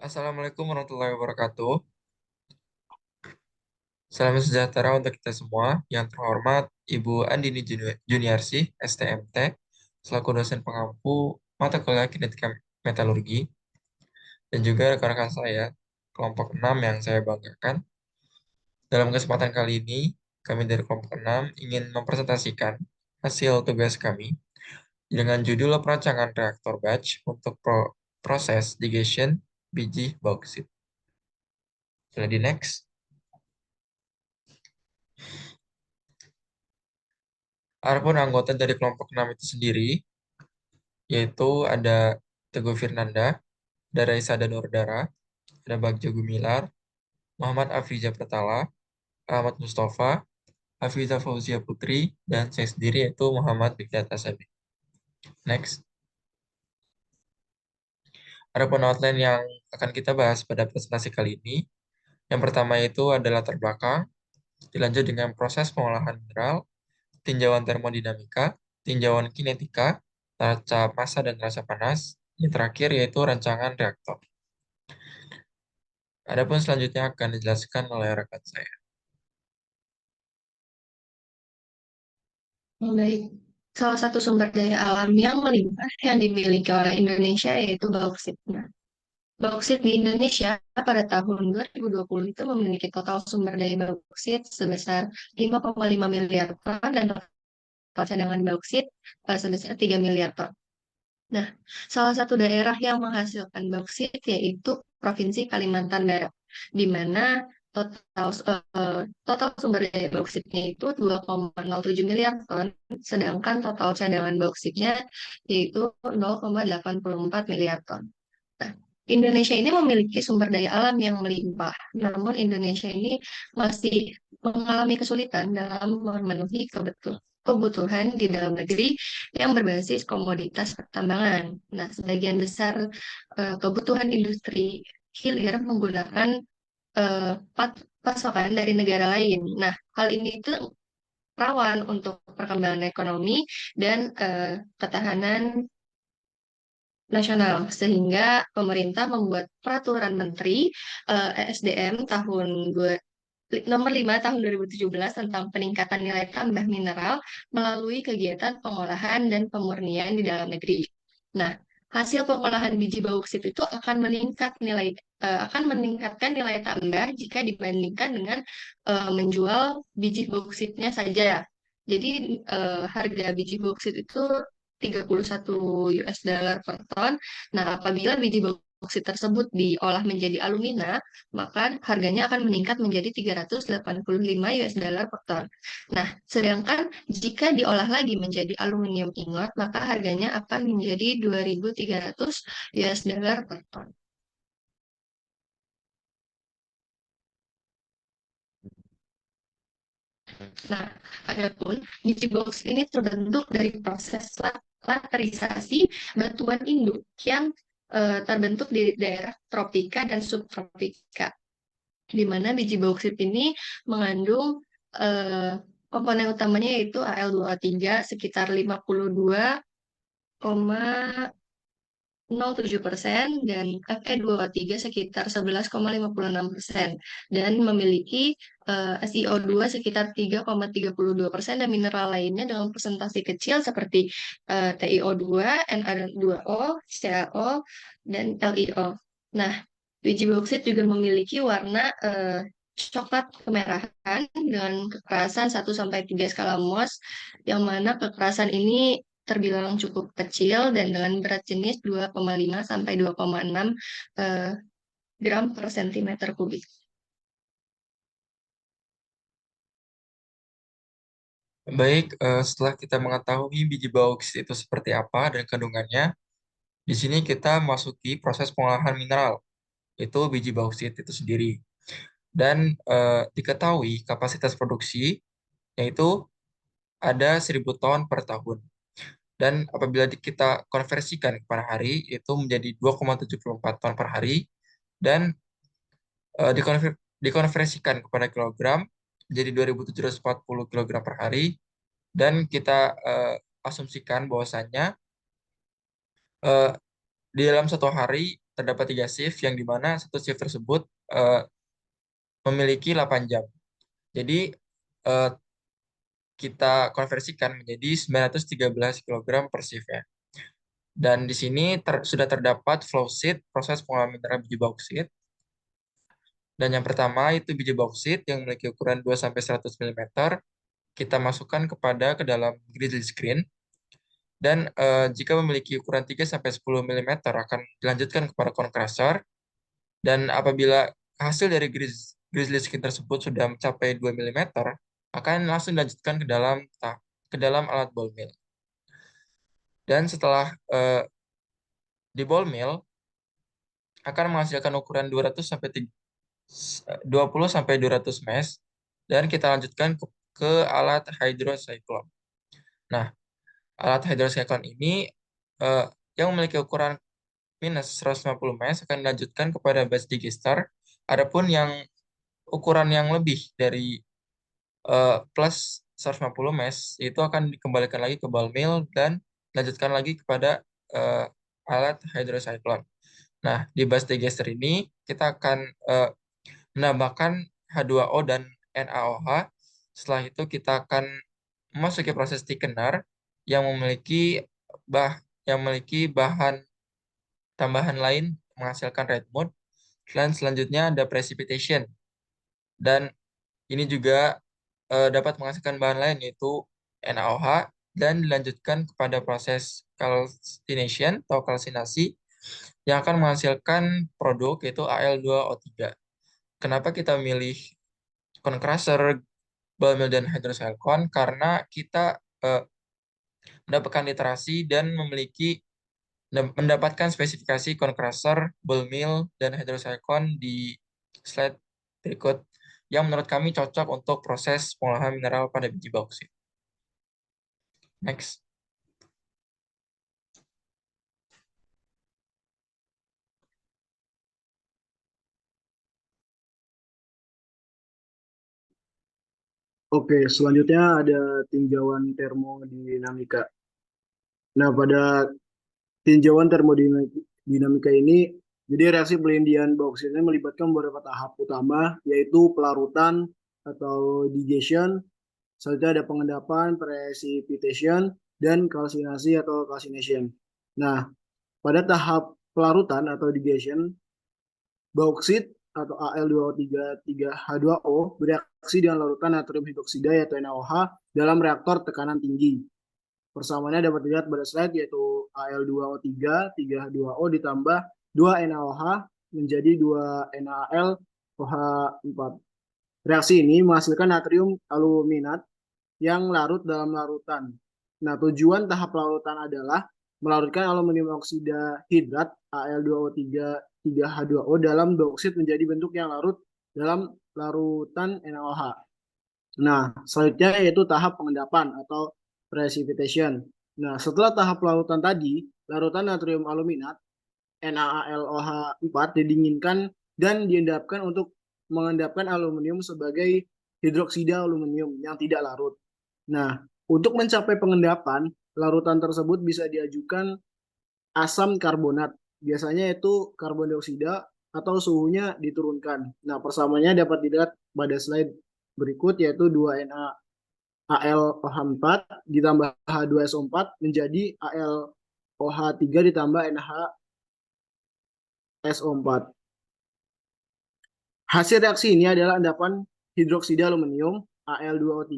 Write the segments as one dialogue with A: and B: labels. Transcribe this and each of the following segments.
A: Assalamualaikum warahmatullahi wabarakatuh. Salam sejahtera untuk kita semua. Yang terhormat Ibu Andini Juniarsih, STMT, selaku dosen pengampu mata kuliah kinetika metalurgi, dan juga rekan-rekan saya, kelompok 6 yang saya banggakan. Dalam kesempatan kali ini, kami dari kelompok 6 ingin mempresentasikan hasil tugas kami dengan judul perancangan reaktor batch untuk proses digestion biji bauksit. Jadi next. Adapun anggota dari kelompok 6 itu sendiri, yaitu ada Teguh Firnanda, Dara Isa Danurdara, ada Bagja Gumilar, Muhammad Afriza Pertala, Ahmad Mustafa, Hafiza Fauzia Putri, dan saya sendiri yaitu Muhammad Bigdata Sabi. Next. Adapun outline yang akan kita bahas pada presentasi kali ini, yang pertama itu adalah latar belakang, dilanjut dengan proses pengolahan mineral, tinjauan termodinamika, tinjauan kinetika, neraca massa dan neraca panas, yang terakhir yaitu rancangan reaktor. Adapun selanjutnya akan dijelaskan oleh rekan saya.
B: Baik, salah satu sumber daya alam yang melimpah yang dimiliki oleh Indonesia yaitu bauksit. Nah, bauksit di Indonesia pada tahun 2020 itu memiliki total sumber daya bauksit sebesar 5,5 miliar ton dan total cadangan bauksit sebesar 3 miliar ton. Nah, salah satu daerah yang menghasilkan bauksit yaitu Provinsi Kalimantan Barat, di mana total total sumber daya bauksitnya itu 2,07 miliar ton, sedangkan total cadangan bauksitnya yaitu 0,84 miliar ton. Nah, Indonesia ini memiliki sumber daya alam yang melimpah, namun Indonesia ini masih mengalami kesulitan dalam memenuhi kebutuhan di dalam negeri yang berbasis komoditas pertambangan. Nah, sebagian besar kebutuhan industri hilir menggunakan pasokan dari negara lain. Nah, hal ini itu rawan untuk perkembangan ekonomi dan ketahanan nasional, sehingga pemerintah membuat peraturan menteri ESDM nomor 5 tahun 2017 tentang peningkatan nilai tambah mineral melalui kegiatan pengolahan dan pemurnian di dalam negeri. Nah, hasil pengolahan biji bauksit itu akan meningkatkan nilai tambah jika dibandingkan dengan menjual biji bauksitnya saja. Jadi harga biji bauksit itu 31 US dollar per ton. Nah, apabila biji bauksit tersebut diolah menjadi alumina, maka harganya akan meningkat menjadi 385 US dollar per ton. Nah, sedangkan jika diolah lagi menjadi aluminium ingot, maka harganya akan menjadi 2.300 US dollar per ton. Nah, adapun biji bauksit ini terbentuk dari proses laterisasi batuan induk yang terbentuk di daerah tropika dan subtropika, di mana biji bauksit ini mengandung eh, komponen utamanya yaitu Al2O3 sekitar 52,07% dan Fe2O3 sekitar 11,56% dan memiliki SiO2 sekitar 3,32% dan mineral lainnya dengan presentasi kecil seperti TiO2, Na2O, CaO, dan LiO. Nah, biji bauksit juga memiliki warna coklat kemerahan dengan kekerasan 1 sampai 3 skala Mohs, yang mana kekerasan ini terbilang cukup kecil dan dengan berat jenis 2,5 sampai 2,6 eh, gram per sentimeter kubik.
A: Baik, setelah kita mengetahui biji bauksit itu seperti apa dan kandungannya, di sini kita masuki proses pengolahan mineral, itu biji bauksit itu sendiri. Dan diketahui kapasitas produksi yaitu ada 1.000 ton per tahun. Dan apabila kita konversikan per hari, itu menjadi 2,74 ton per hari. Dan dikonversikan kepada kilogram, menjadi 2.740 kilogram per hari. Dan kita asumsikan bahwasannya eh, di dalam satu hari terdapat 3 shift yang dimana satu shift tersebut memiliki 8 jam. Jadi eh, kita konversikan menjadi 913 kg per shift ya. Dan di sini sudah terdapat flow sheet proses pengolahan mineral biji bauksit. Dan yang pertama itu biji bauksit yang memiliki ukuran 2-100 mm. Kita masukkan ke dalam grizzly screen. Dan jika memiliki ukuran 3-10 mm akan dilanjutkan kepada cone crusher. Dan apabila hasil dari grizzly screen tersebut sudah mencapai 2 mm, akan langsung dilanjutkan ke dalam alat ball mill. Dan setelah di ball mill akan menghasilkan ukuran 20 sampai 200 mesh dan kita lanjutkan ke alat hydrocyclone. Nah, alat hydrocyclone ini eh, yang memiliki ukuran minus 150 mesh akan dilanjutkan kepada batch digester. Adapun yang ukuran yang lebih dari plus 150 mesh itu akan dikembalikan lagi ke ball mill dan dilanjutkan lagi kepada eh, alat hydrocyclone. Nah, di batch digester ini kita akan menambahkan H2O dan NaOH. Setelah itu kita akan memasuki proses thickener yang memiliki bahan tambahan lain menghasilkan red mud. Dan selanjutnya ada precipitation. Dan ini juga dapat menghasilkan bahan lain yaitu NaOH dan dilanjutkan kepada proses calcination atau kalsinasi yang akan menghasilkan produk yaitu Al2O3. Kenapa kita memilih cone crusher, ball mill, dan hydrocyclone? Karena kita mendapatkan literasi dan mendapatkan spesifikasi cone crusher, ball mill, dan hydrocyclone di slide berikut yang menurut kami cocok untuk proses pengolahan mineral pada biji bauksit. Next.
C: Oke, selanjutnya ada tinjauan termodinamika. Nah, pada tinjauan termodinamika ini, jadi reaksi pelindian bauksit ini melibatkan beberapa tahap utama, yaitu pelarutan atau digestion, selanjutnya ada pengendapan, precipitation, dan kalsinasi atau calcination. Nah, pada tahap pelarutan atau digestion, bauksit atau Al2O3 H2O bereaksi dengan larutan natrium hidroksida yaitu NaOH dalam reaktor tekanan tinggi. Persamaannya dapat dilihat pada slide yaitu Al2O3 3H2O ditambah 2 NaOH menjadi 2 NaLOH4. Reaksi ini menghasilkan natrium aluminat yang larut dalam larutan. Nah, tujuan tahap larutan adalah melarutkan aluminium oksida hidrat Al2O3 3H2O dalam bauksit menjadi bentuk yang larut dalam larutan NaOH. Nah, selanjutnya yaitu tahap pengendapan atau precipitation. Nah, setelah tahap larutan tadi, larutan natrium aluminat NaAlOH4 didinginkan dan diendapkan untuk mengendapkan aluminium sebagai hidroksida aluminium yang tidak larut. Nah, untuk mencapai pengendapan, larutan tersebut bisa diajukan asam karbonat. Biasanya itu karbon dioksida atau suhunya diturunkan. Nah, persamaannya dapat dilihat pada slide berikut yaitu 2NaAlOH4 ditambah H2SO4 menjadi AlOH3 ditambah NaHSO4. Hasil reaksi ini adalah endapan hidroksida aluminium Al2O3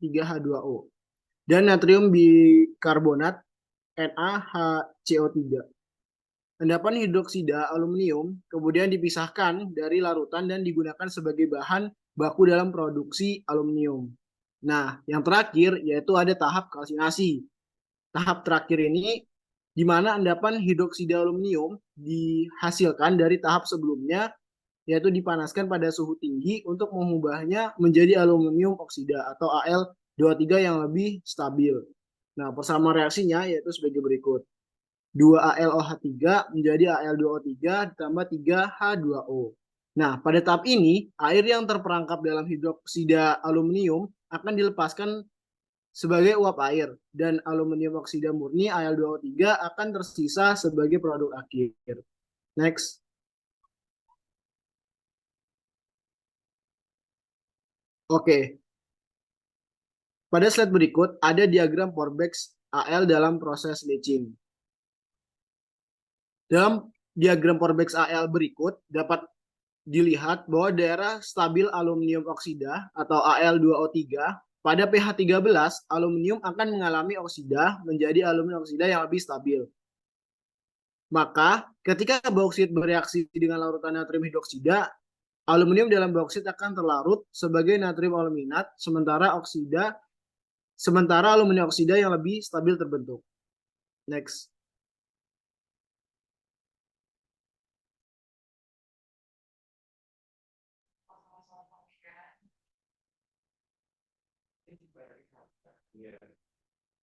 C: 3H2O dan natrium bikarbonat NaHCO3. Endapan hidroksida aluminium kemudian dipisahkan dari larutan dan digunakan sebagai bahan baku dalam produksi aluminium. Nah, yang terakhir yaitu ada tahap kalsinasi. Tahap terakhir ini di mana endapan hidroksida aluminium dihasilkan dari tahap sebelumnya yaitu dipanaskan pada suhu tinggi untuk mengubahnya menjadi aluminium oksida atau Al2O3 yang lebih stabil. Nah, persamaan reaksinya yaitu sebagai berikut. 2AlOH3 menjadi Al2O3 ditambah 3H2O. Nah, pada tahap ini, air yang terperangkap dalam hidroksida aluminium akan dilepaskan sebagai uap air dan aluminium oksida murni Al2O3 akan tersisa sebagai produk akhir. Next. Oke. Pada slide berikut ada diagram Forbex AL dalam proses leaching. Dalam diagram Forbex AL berikut dapat dilihat bahwa daerah stabil aluminium oksida atau Al2O3 pada pH 13 aluminium akan mengalami oksida menjadi aluminium oksida yang lebih stabil. Maka ketika bauksit bereaksi dengan larutan natrium hidroksida, aluminium dalam bauksit akan terlarut sebagai natrium aluminat sementara aluminium oksida yang lebih stabil terbentuk. Next.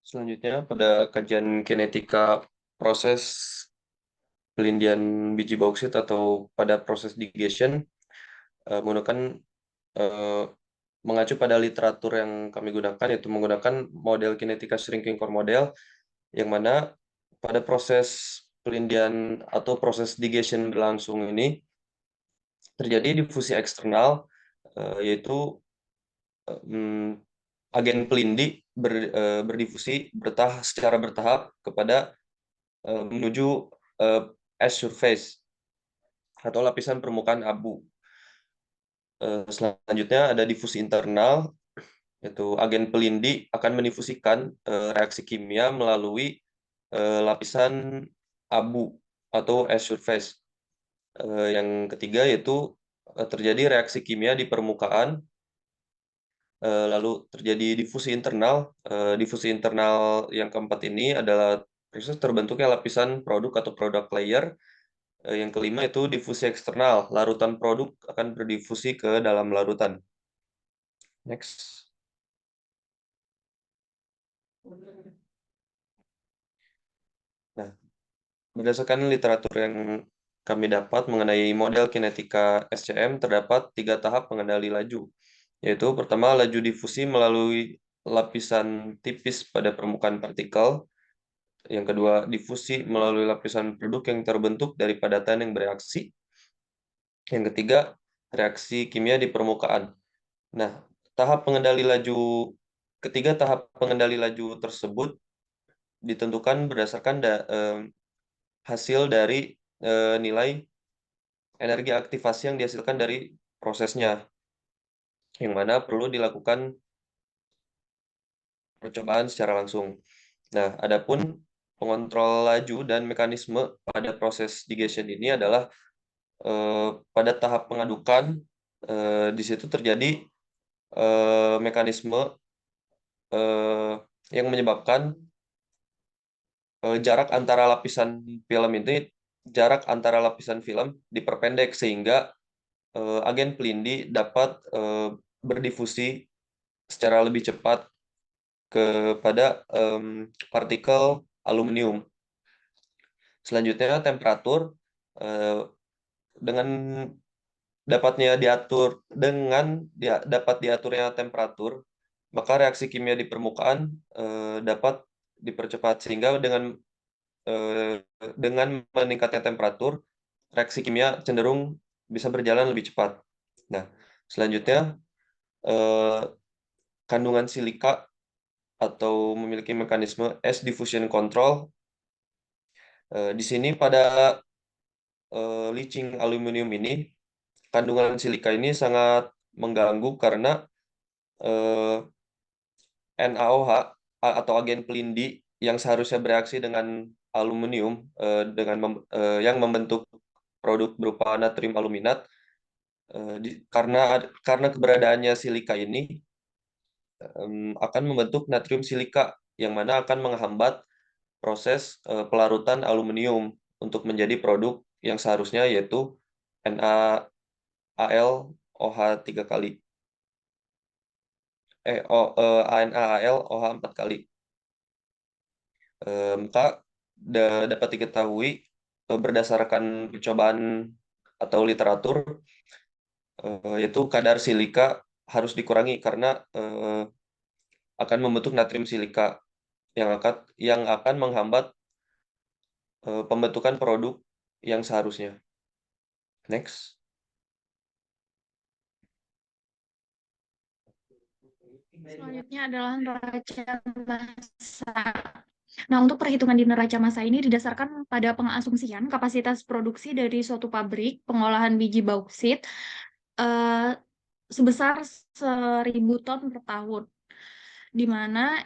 D: Selanjutnya, pada kajian kinetika proses pelindian biji bauksit atau pada proses digestion, mengacu pada literatur yang kami gunakan, yaitu menggunakan model kinetika shrinking core model, yang mana pada proses pelindian atau proses digestion berlangsung ini terjadi difusi eksternal, yaitu agen pelindi berdifusi secara bertahap kepada menuju ash surface atau lapisan permukaan abu. Selanjutnya ada difusi internal, yaitu agen pelindi akan mendifusikan reaksi kimia melalui lapisan abu atau ash surface. Yang ketiga yaitu terjadi reaksi kimia di permukaan, lalu terjadi difusi internal. Difusi internal yang keempat ini adalah proses terbentuknya lapisan produk atau product layer. Yang kelima itu difusi eksternal, larutan produk akan berdifusi ke dalam larutan. Next. Nah, berdasarkan literatur yang kami dapat mengenai model kinetika SCM, terdapat 3 tahap pengendali laju, yaitu pertama laju difusi melalui lapisan tipis pada permukaan partikel, yang kedua difusi melalui lapisan produk yang terbentuk dari padatan yang bereaksi, yang ketiga reaksi kimia di permukaan. Nah, ketiga tahap pengendali laju tersebut ditentukan berdasarkan hasil dari nilai energi aktivasi yang dihasilkan dari prosesnya, yang mana perlu dilakukan percobaan secara langsung. Nah, adapun pengontrol laju dan mekanisme pada proses digestion ini adalah pada tahap pengadukan, di situ terjadi mekanisme yang menyebabkan jarak antara lapisan film diperpendek sehingga agen pelindi dapat berdifusi secara lebih cepat kepada partikel aluminium. Selanjutnya temperatur dengan dapat diaturnya temperatur, maka reaksi kimia di permukaan dapat dipercepat sehingga dengan meningkatnya temperatur, reaksi kimia cenderung bisa berjalan lebih cepat. Nah, selanjutnya kandungan silika atau memiliki mekanisme S diffusion control. Di sini pada leaching aluminium ini, kandungan silika ini sangat mengganggu karena NaOH atau agen pelindi yang seharusnya bereaksi dengan aluminium yang membentuk produk berupa natrium aluminat, karena keberadaannya silika ini akan membentuk natrium silika yang mana akan menghambat proses pelarutan aluminium untuk menjadi produk yang seharusnya, yaitu NaAlOH 3 kali. NaAlOH 4 kali. Maka dapat diketahui berdasarkan percobaan atau literatur, yaitu kadar silika harus dikurangi karena akan membentuk natrium silika yang akan menghambat pembentukan produk yang seharusnya. Next.
E: Selanjutnya adalah neraca massa. Nah, untuk perhitungan di neraca massa ini didasarkan pada pengasumsian kapasitas produksi dari suatu pabrik pengolahan biji bauksit sebesar 1.000 ton per tahun, di mana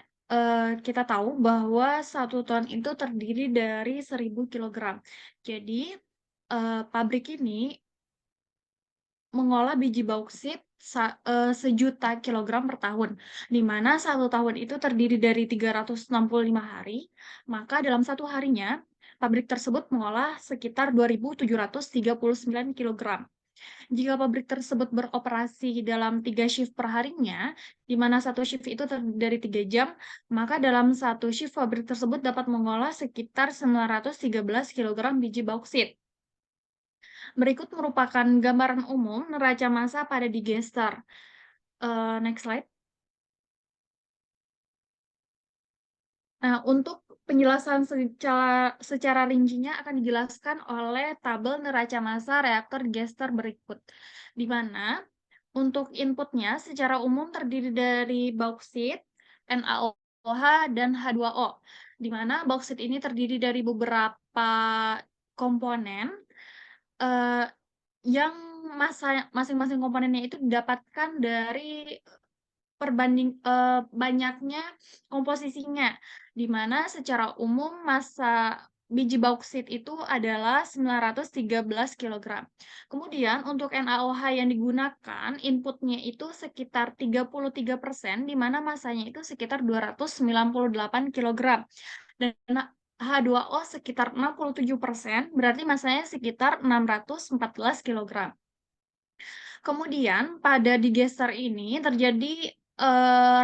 E: kita tahu bahwa 1 ton itu terdiri dari 1.000 kilogram. Jadi, pabrik ini mengolah biji bauksit 1.000.000 kilogram per tahun, di mana 1 tahun itu terdiri dari 365 hari, maka dalam 1 harinya, pabrik tersebut mengolah sekitar 2.739 kilogram. Jika pabrik tersebut beroperasi dalam 3 shift per harinya, di mana 1 shift itu terdiri dari 3 jam, maka dalam 1 shift pabrik tersebut dapat mengolah sekitar 913 kilogram biji bauksit. Berikut merupakan gambaran umum neraca massa pada digester. Next slide. Nah, untuk penjelasan secara rincinya akan dijelaskan oleh tabel neraca massa reaktor digester berikut, di mana untuk inputnya secara umum terdiri dari bauksit, NaOH, dan H2O, di mana bauksit ini terdiri dari beberapa komponen yang masing-masing komponennya itu didapatkan dari banyaknya komposisinya, di mana secara umum massa biji bauksit itu adalah 913 kg. Kemudian untuk NaOH yang digunakan, inputnya itu sekitar 33%, di mana massanya itu sekitar 298 kg. Dan H2O sekitar 67%, berarti massanya sekitar 614 kg. Kemudian pada digester ini terjadi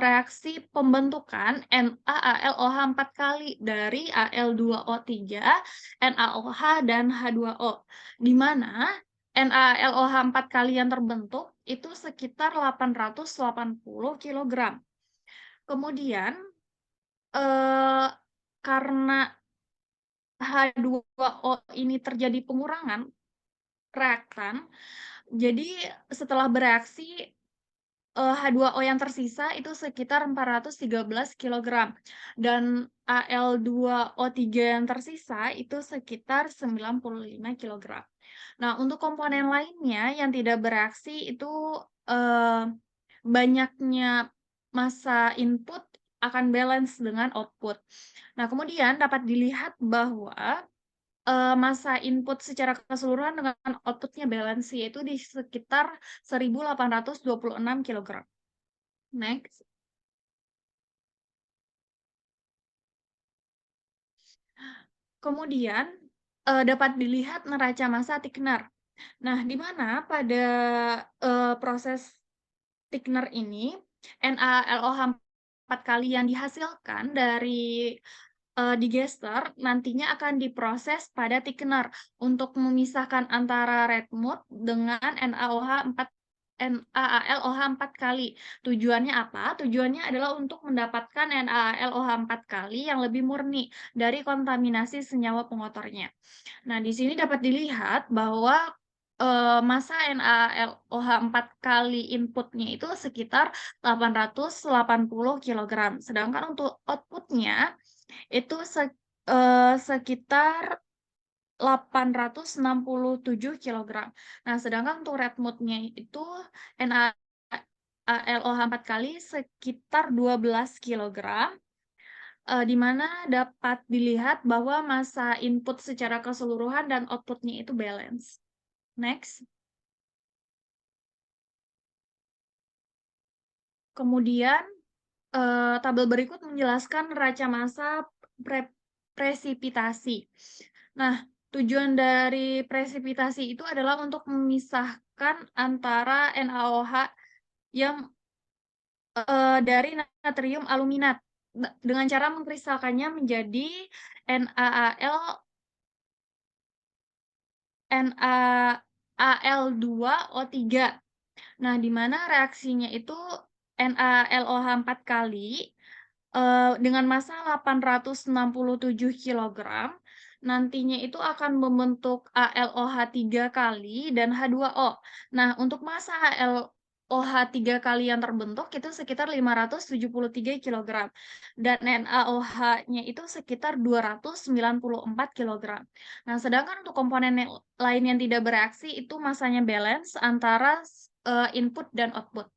E: reaksi pembentukan NaAlOH 4 kali dari Al2O3, NaOH, dan H2O, di mana NaAlOH 4 kali yang terbentuk itu sekitar 880 kg. Kemudian karena H2O ini terjadi pengurangan reaktan, jadi setelah bereaksi H2O yang tersisa itu sekitar 413 kg, dan Al2O3 yang tersisa itu sekitar 95 kg. Nah, untuk komponen lainnya yang tidak bereaksi itu banyaknya massa input akan balance dengan output. Nah, kemudian dapat dilihat bahwa massa input secara keseluruhan dengan outputnya balance, yaitu di sekitar 1.826 kg. Next. Kemudian dapat dilihat neraca massa thickener. Nah, di mana pada proses thickener ini NaLOH 4 kali yang dihasilkan dari digester nantinya akan diproses pada thickener untuk memisahkan antara red mode dengan NaAlOH 4 kali. Tujuannya apa? Tujuannya adalah untuk mendapatkan NaAlOH 4 kali yang lebih murni dari kontaminasi senyawa pengotornya. Nah, di sini dapat dilihat bahwa massa NaAlOH 4 kali inputnya itu sekitar 880 kg. Sedangkan untuk outputnya itu sekitar 867 kg. Nah, sedangkan untuk red mode-nya itu NaAlOH 4 kali sekitar 12 kg, di mana dapat dilihat bahwa massa input secara keseluruhan dan output-nya itu balance. Next. Kemudian, tabel berikut menjelaskan neraca massa presipitasi. Nah, tujuan dari presipitasi itu adalah untuk memisahkan antara NaOH yang dari natrium aluminat dengan cara mengkristalkannya menjadi NaAl2O3. Nah, di mana reaksinya itu NaLOH 4 kali dengan massa 867 kg nantinya itu akan membentuk ALOH 3 kali dan H2O. Nah, untuk massa ALOH 3 kali yang terbentuk itu sekitar 573 kg dan NaOH-nya itu sekitar 294 kg. Nah, sedangkan untuk komponen yang lain yang tidak bereaksi itu massanya balance antara input dan output.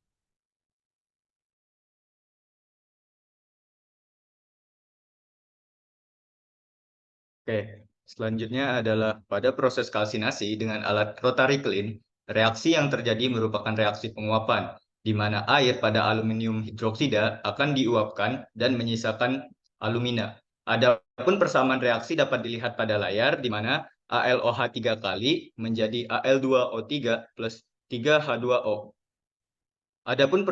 F: Oke, selanjutnya adalah pada proses kalsinasi dengan alat rotary clean, reaksi yang terjadi merupakan reaksi penguapan, di mana air pada aluminium hidroksida akan diuapkan dan menyisakan alumina. Adapun persamaan reaksi dapat dilihat pada layar, di mana ALOH 3 kali menjadi Al2O3 plus 3H2O. Adapun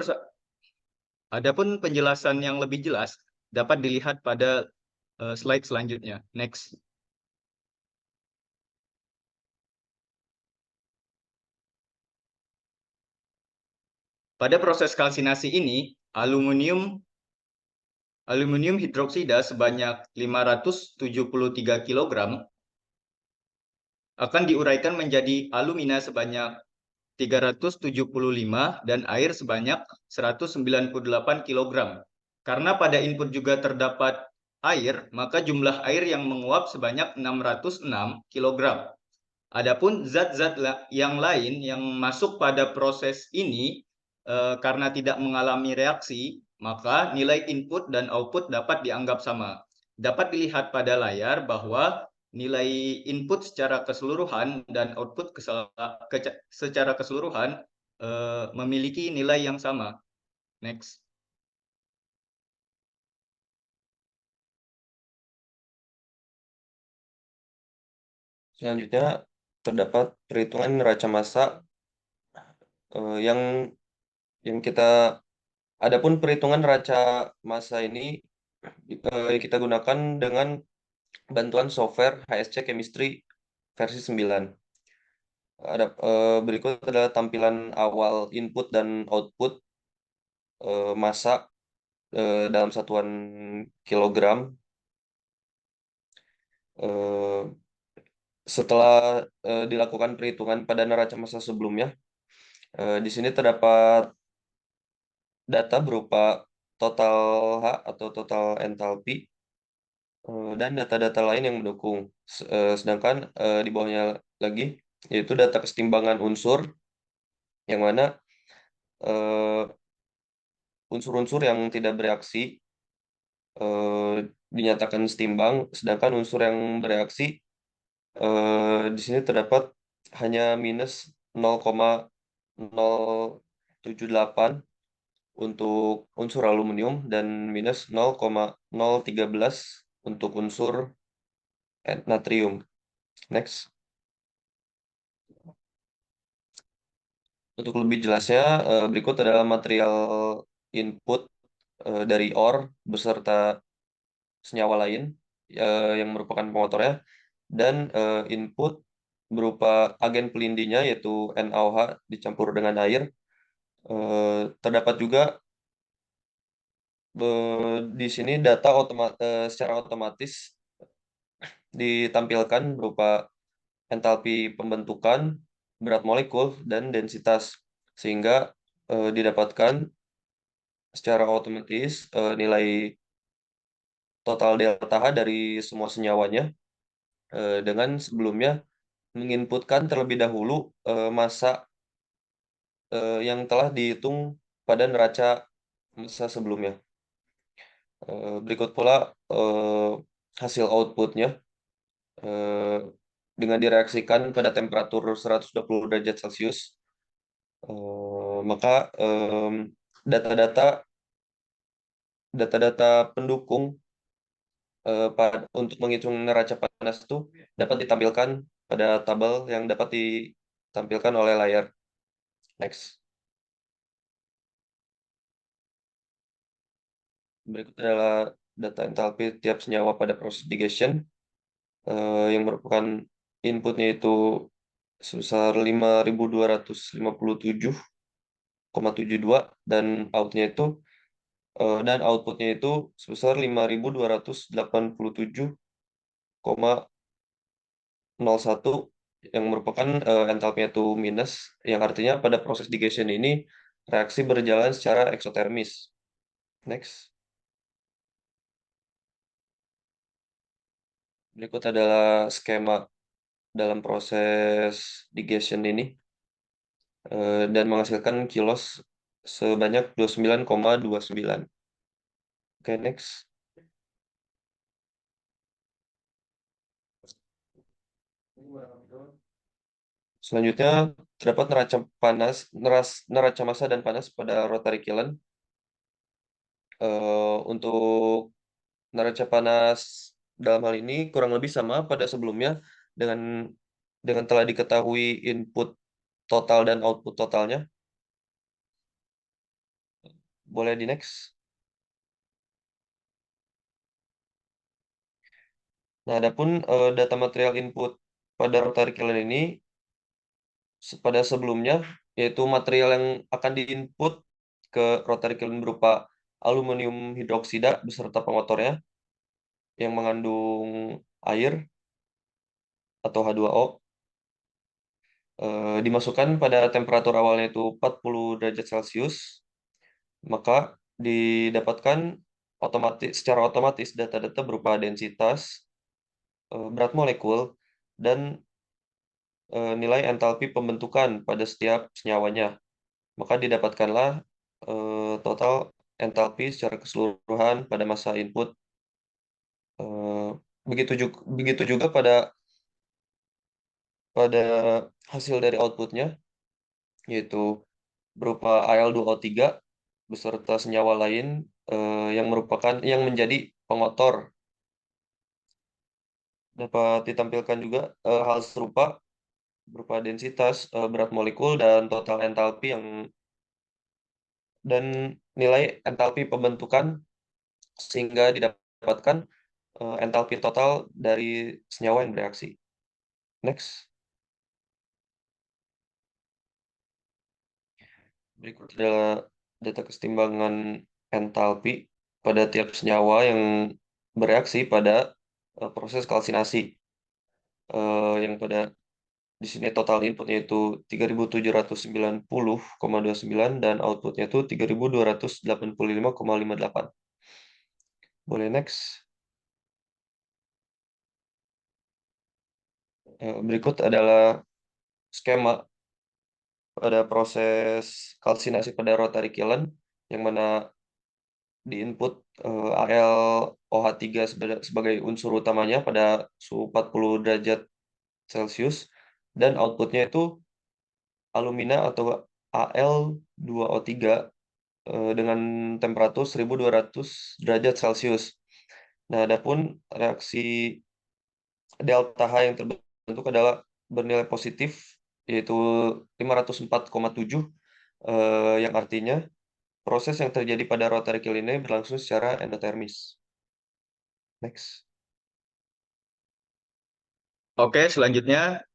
F: penjelasan yang lebih jelas dapat dilihat pada slide selanjutnya. Next. Pada proses kalsinasi ini, aluminium hidroksida sebanyak 573 kg akan diuraikan menjadi alumina sebanyak 375 dan air sebanyak 198 kg. Karena pada input juga terdapat air, maka jumlah air yang menguap sebanyak 606 kg. Adapun zat-zat yang lain yang masuk pada proses ini karena tidak mengalami reaksi, maka nilai input dan output dapat dianggap sama. Dapat dilihat pada layar bahwa nilai input secara keseluruhan dan output secara keseluruhan memiliki nilai yang sama. Next.
D: Selanjutnya terdapat perhitungan neraca massa yang kita adapun perhitungan neraca massa ini kita gunakan dengan bantuan software HSC Chemistry versi 9. Berikut adalah tampilan awal input dan output massa dalam satuan kilogram. Setelah dilakukan perhitungan pada neraca massa sebelumnya, di sini terdapat data berupa total H atau total entalpi dan data-data lain yang mendukung. Sedangkan di bawahnya lagi yaitu data kesetimbangan unsur, yang mana unsur-unsur yang tidak bereaksi dinyatakan setimbang, sedangkan unsur yang bereaksi di sini terdapat hanya minus 0,078 untuk unsur aluminium dan minus 0,013 untuk unsur natrium. Next. Untuk lebih jelasnya, berikut adalah material input dari ore beserta senyawa lain yang merupakan pemotornya, dan input berupa agen pelindinya yaitu NaOH dicampur dengan air. Terdapat juga di sini data secara otomatis ditampilkan berupa entalpi pembentukan, berat molekul, dan densitas, sehingga didapatkan secara otomatis nilai total delta H dari semua senyawanya dengan sebelumnya menginputkan terlebih dahulu massa yang telah dihitung pada neraca massa sebelumnya. Berikut pula hasil outputnya dengan direaksikan pada temperatur 120 derajat Celcius. Maka data-data pendukung untuk menghitung neraca panas itu dapat ditampilkan pada tabel yang dapat ditampilkan oleh layar. Next. Berikut adalah data entalpi tiap senyawa pada proses digestion yang merupakan inputnya itu sebesar 5.257,72 dan outputnya itu sebesar 5.287,72. 0,1 yang merupakan entalpinya itu minus, yang artinya pada proses digestion ini reaksi berjalan secara eksotermis. Next. Berikut adalah skema dalam proses digestion ini dan menghasilkan kilos sebanyak 29,29. Oke, next. Selanjutnya terdapat neraca massa dan panas pada rotary kiln. Untuk neraca panas dalam hal ini kurang lebih sama pada sebelumnya dengan telah diketahui input total dan output totalnya. Boleh di next. Nah, adapun data material input pada rotary kiln ini pada sebelumnya yaitu material yang akan diinput ke rotary kiln berupa aluminium hidroksida beserta pemotornya yang mengandung air atau H2O dimasukkan pada temperatur awalnya itu 40 derajat Celcius, maka didapatkan secara otomatis data-data berupa densitas, berat molekul, dan nilai entalpi pembentukan pada setiap senyawanya. Maka didapatkanlah total entalpi secara keseluruhan pada masa input. Begitu juga pada hasil dari outputnya, yaitu berupa Al2O3 beserta senyawa lain yang menjadi pengotor. Dapat ditampilkan juga hal serupa berupa densitas, berat molekul, dan total entalpi dan nilai entalpi pembentukan sehingga didapatkan entalpi total dari senyawa yang bereaksi. Next. Berikut adalah data kesetimbangan entalpi pada tiap senyawa yang bereaksi pada proses kalsinasi. Yang pada di sini total inputnya itu 3.790,29 dan outputnya itu 3.285,58. Boleh next. Berikut adalah skema pada proses kalsinasi pada rotary kiln yang mana diinput AlOH3 sebagai unsur utamanya pada suhu 40 derajat Celcius dan outputnya itu alumina atau Al2O3 dengan temperatur 1200 derajat Celcius. Nah, adapun reaksi delta H yang terbentuk adalah bernilai positif yaitu 504,7 yang artinya proses yang terjadi pada rotary kiln ini berlangsung secara endotermis. Next.
F: Oke, selanjutnya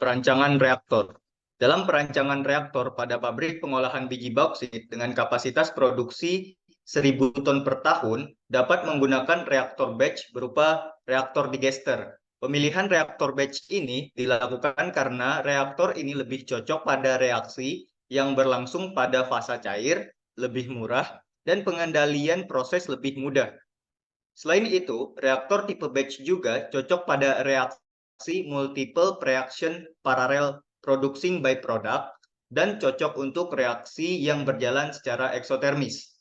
F: perancangan reaktor. Dalam perancangan reaktor pada pabrik pengolahan biji bauksit dengan kapasitas produksi 1.000 ton per tahun dapat menggunakan reaktor batch berupa reaktor digester. Pemilihan reaktor batch ini dilakukan karena reaktor ini lebih cocok pada reaksi yang berlangsung pada fasa cair, lebih murah, dan pengendalian proses lebih mudah. Selain itu, reaktor tipe batch juga cocok pada reaksi multiple reaction parallel producing byproduct dan cocok untuk reaksi yang berjalan secara eksotermis.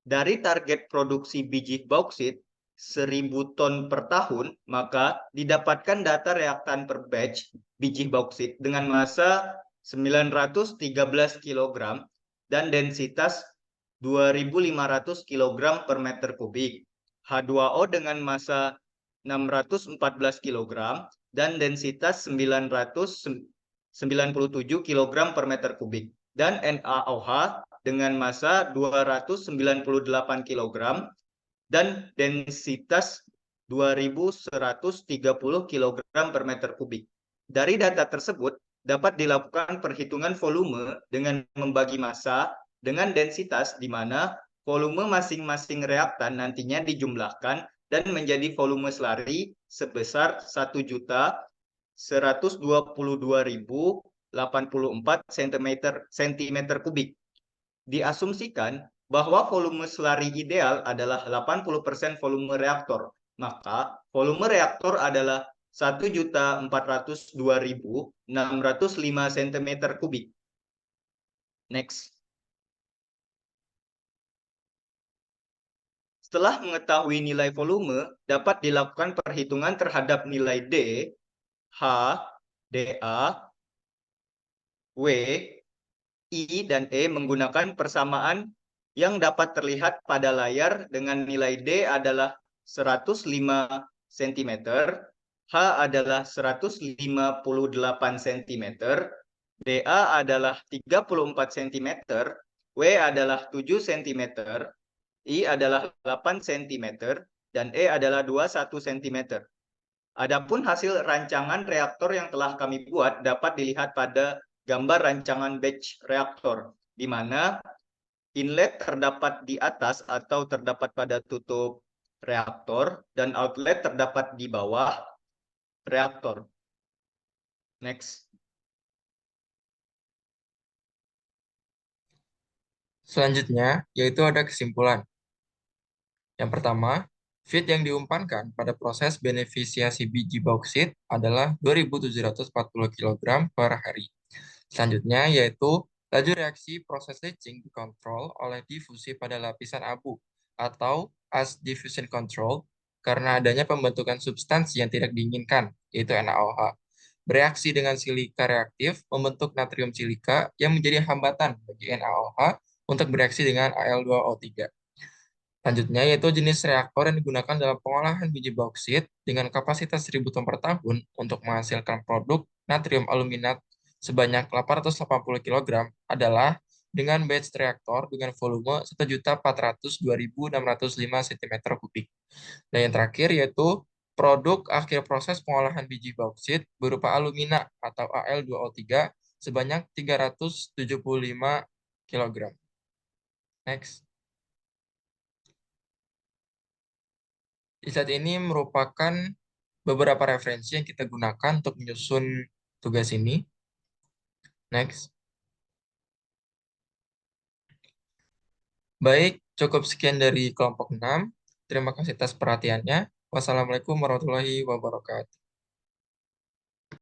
F: Dari target produksi biji bauksit 1.000 ton per tahun, maka didapatkan data reaktan per batch biji bauksit dengan massa 913 kg dan densitas 2.500 kg per meter kubik. H2O dengan massa 614 kg dan densitas 997 kg per meter kubik. Dan NaOH dengan massa 298 kg dan densitas 2.130 kg per meter kubik. Dari data tersebut, dapat dilakukan perhitungan volume dengan membagi massa dengan densitas di mana volume masing-masing reaktan nantinya dijumlahkan dan menjadi volume slurry sebesar 1 122.084 cm kubik. Diasumsikan bahwa volume slurry ideal adalah 80% volume reaktor. Maka volume reaktor adalah 1.402.605 cm kubik. Next. Setelah mengetahui nilai volume, dapat dilakukan perhitungan terhadap nilai D, H, dA, W, I, dan E menggunakan persamaan yang dapat terlihat pada layar dengan nilai D adalah 105 cm, H adalah 158 cm, dA adalah 34 cm, W adalah 7 cm, I adalah 8 cm, dan E adalah 21 cm. Adapun hasil rancangan reaktor yang telah kami buat dapat dilihat pada gambar rancangan batch reaktor, di mana inlet terdapat di atas atau terdapat pada tutup reaktor, dan outlet terdapat di bawah reaktor. Next.
A: Selanjutnya, yaitu ada kesimpulan. Yang pertama, feed yang diumpankan pada proses beneficiasi biji bauksit adalah 2.740 kg per hari. Selanjutnya, yaitu laju reaksi proses leaching dikontrol oleh difusi pada lapisan abu atau as diffusion control karena adanya pembentukan substansi yang tidak diinginkan, yaitu NaOH. Bereaksi dengan silika reaktif membentuk natrium silika yang menjadi hambatan bagi NaOH untuk bereaksi dengan Al2O3. Selanjutnya, yaitu jenis reaktor yang digunakan dalam pengolahan biji bauksit dengan kapasitas 1.000 ton per tahun untuk menghasilkan produk natrium aluminat sebanyak 880 kg adalah dengan batch reaktor dengan volume 1.402.605 cm kubik. Dan yang terakhir yaitu produk akhir proses pengolahan biji bauksit berupa alumina atau Al2O3 sebanyak 375 kg. Next. Di saat ini merupakan beberapa referensi yang kita gunakan untuk menyusun tugas ini. Next. Baik, cukup sekian dari kelompok 6. Terima kasih atas perhatiannya. Wassalamualaikum warahmatullahi wabarakatuh.